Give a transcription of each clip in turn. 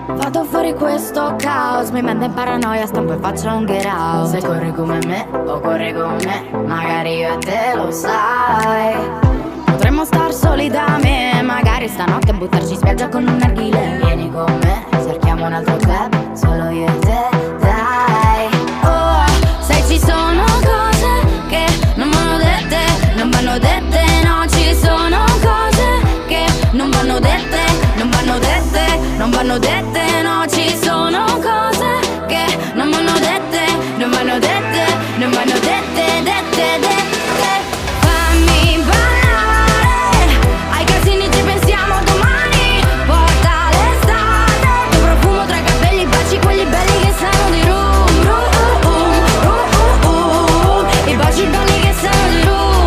Vado fuori questo caos, mi manda in paranoia, stampo e faccio un get out. Se corri come me o corri con me, magari io e te lo sai. Potremmo star soli da me, magari stanotte buttarci in spiaggia con un narghile. Vieni con me, cerchiamo un altro club, solo io e te, dai. Oh, sai ci sono cose che non vanno dette, non vanno dette, no, ci sono cose che non vanno dette, non vanno dette, non vanno dette, no, ci sono cose che non vanno dette, non vanno dette, non vanno dette, dette, dette. Fammi ballare, ai casini ci pensiamo domani, porta l'estate, tuo profumo tra i capelli, baci quelli belli che sanno di rum, i baci belli che sanno di rum,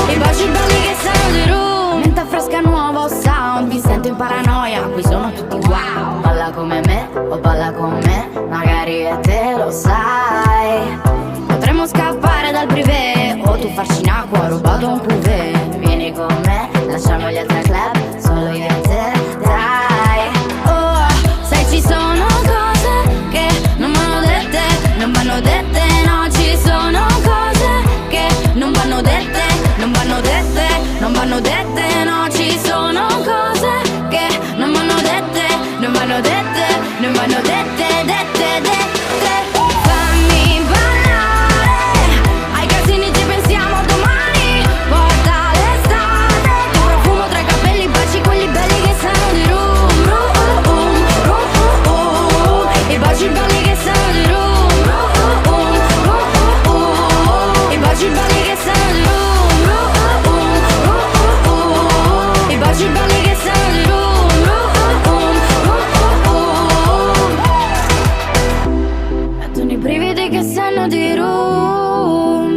i baci belli che sanno di rum. Menta fresca, nuovo sound, mi sento in paranoia, qui sono tutti wow. Balla come me o balla con me, magari e te lo sai. Potremmo scappare dal privé, o tu farci in acqua rubato un cuvée. Vieni con me, lasciamo gli altri club, solo io e te, dai. Oh, sai ci sono cose che non vanno dette, non vanno dette, no, ci sono cose che non vanno dette, non vanno dette, non vanno dette, no, ci sono cose che non vanno dette, non vanno dette, non vanno dette, dette, dette. Fammi ballare, ai casini ci pensiamo domani, porta l'estate, tuo profumo tra i capelli, baci quelli belli che sanno di rum, i baci belli che sanno di rum, i baci belli che sanno di rum, i baci belli che sanno di rum. Mettono i brividi che sanno di rum,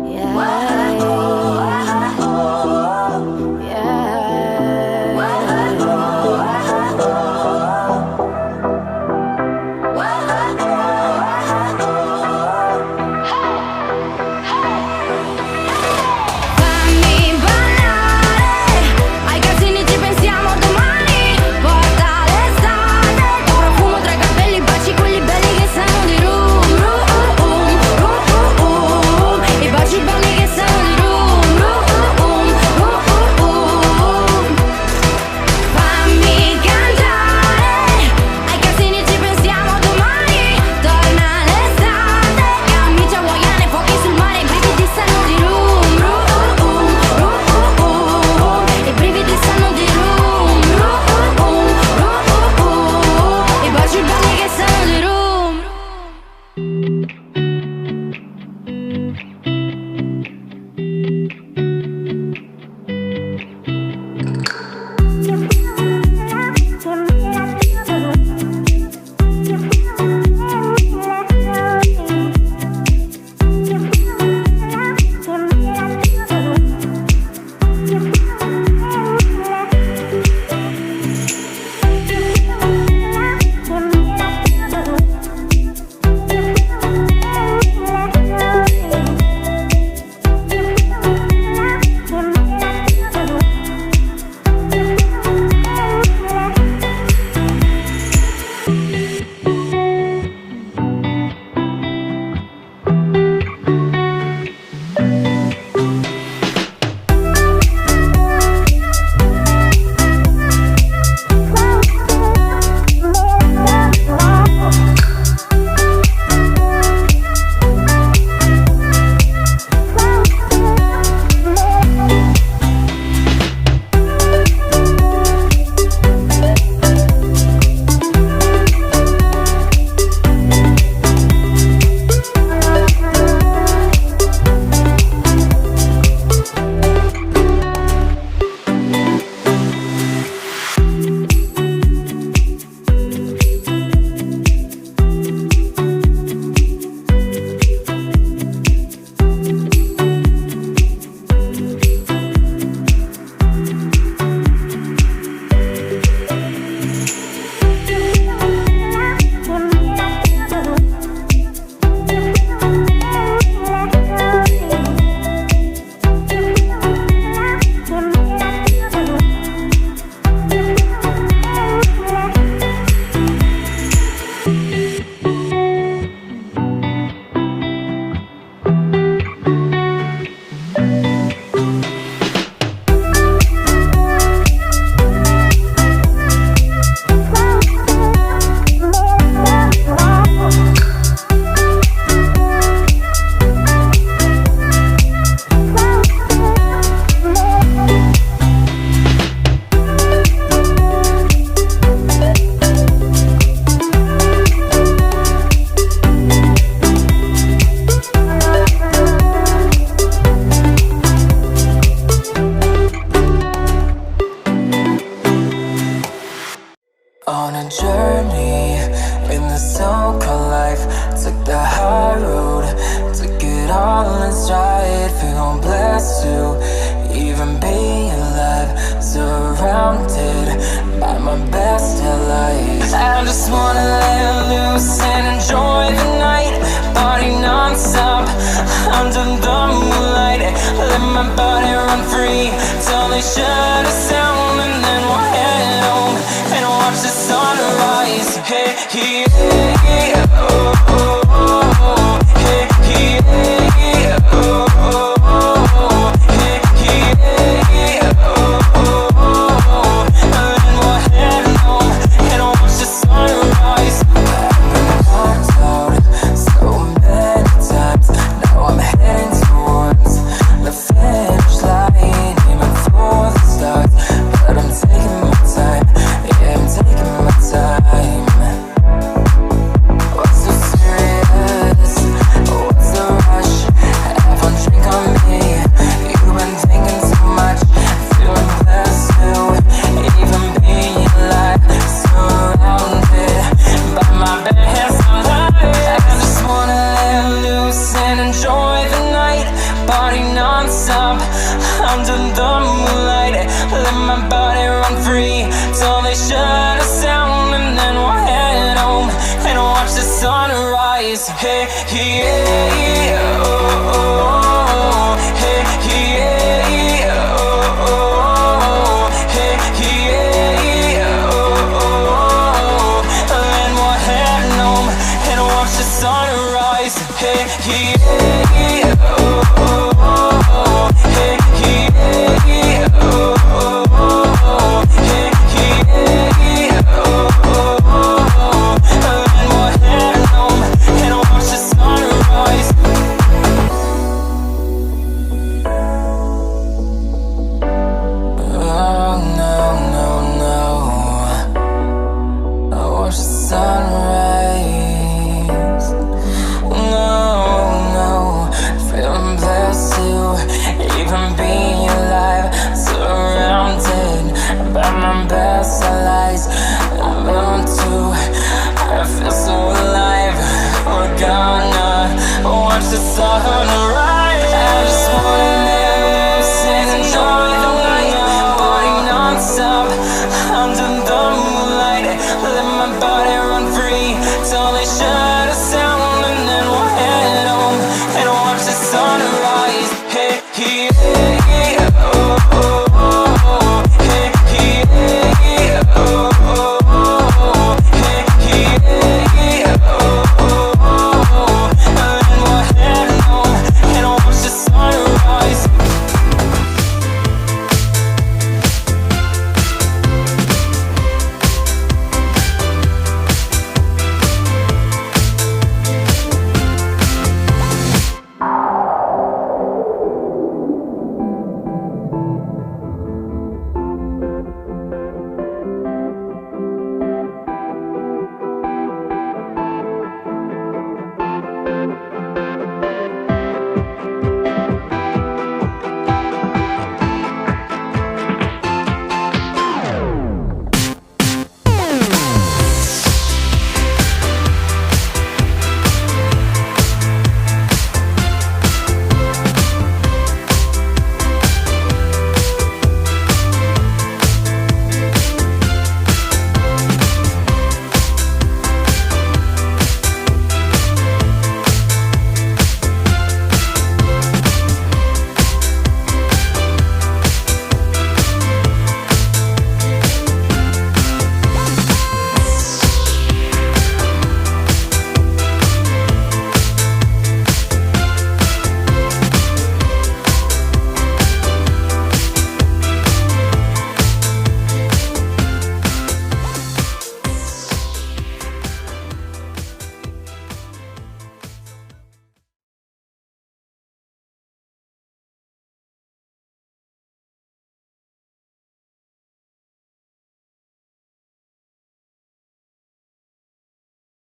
yeah, fammi ballare, ai casini ci pensiamo domani, porta l'estate, tuo profumo tra i capelli, baci quelli belli che sanno di rum, blessed to even be alive, surrounded by my best allies. I just wanna let loose and enjoy the night, party non-stop under the moonlight. Let my body run free till they shut us down, and then we'll head home and watch the sunrise. Hey, yeah, oh, oh, oh. Hey, yeah, oh, oh, oh. Hey, yeah, oh, oh, oh. And then we'll head home and watch the sunrise. I've been knocked out so many times. Now I'm heading towards the finish line, aiming for the stars. But I'm taking my time, yeah, I'm taking my time. What's so serious? What's the rush? Have one drink on me. You've been thinking too much. Feeling blessed to even be alive, surrounded by my best allies. I just wanna let loose and enjoy the night, party non-stop under the moonlight. Let my body run free till they shut us down, and then we'll head home and watch the sunrise. Hey, yeah, oh, oh, oh. Hey, yeah, oh, oh, oh. Hey, yeah, oh, oh, oh. And then we'll head home and watch the sunrise. Hey, yeah, oh, oh, oh. Hey, yeah, oh, oh, oh. Hey, yeah, oh, oh, oh. And then we'll head home and watch the sunrise. Oh, no, no, no. I watch the sunrise. No, feeling blessed to even be alive, surrounded by my best allies. I'm on to, I feel so alive. We're gonna watch the sunrise.